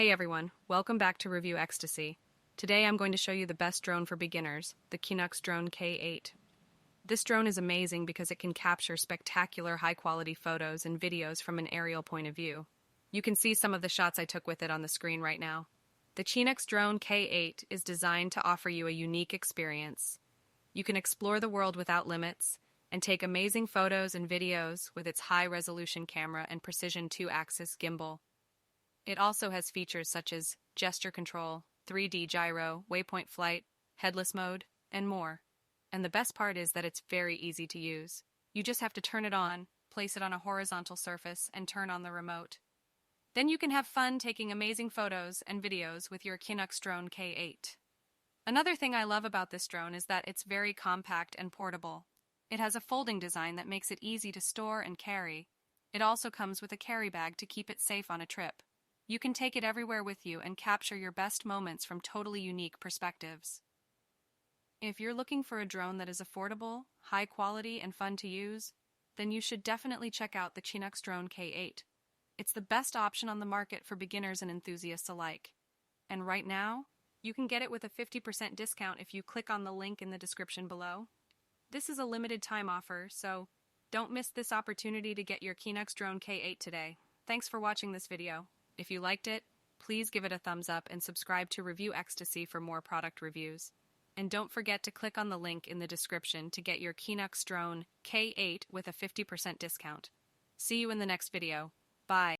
Hey everyone, welcome back to Review Ecstasy. Today I'm going to show you the best drone for beginners, the Qinux Drone K8. This drone is amazing because it can capture spectacular high-quality photos and videos from an aerial point of view. You can see some of the shots I took with it on the screen right now. The Qinux Drone K8 is designed to offer you a unique experience. You can explore the world without limits and take amazing photos and videos with its high-resolution camera and precision 2-axis gimbal. It also has features such as gesture control, 3D gyro, waypoint flight, headless mode, and more. And the best part is that it's very easy to use. You just have to turn it on, place it on a horizontal surface, and turn on the remote. Then you can have fun taking amazing photos and videos with your Qinux Drone K8. Another thing I love about this drone is that it's very compact and portable. It has a folding design that makes it easy to store and carry. It also comes with a carry bag to keep it safe on a trip. You can take it everywhere with you and capture your best moments from totally unique perspectives. If you're looking for a drone that is affordable, high quality, and fun to use, then you should definitely check out the Qinux Drone K8. It's the best option on the market for beginners and enthusiasts alike. And right now, you can get it with a 50% discount if you click on the link in the description below. This is a limited time offer, so don't miss this opportunity to get your Qinux Drone K8 today. Thanks for watching this video. If you liked it, please give it a thumbs up and subscribe to Review Ecstasy for more product reviews. And don't forget to click on the link in the description to get your Qinux Drone K8 with a 50% discount. See you in the next video. Bye.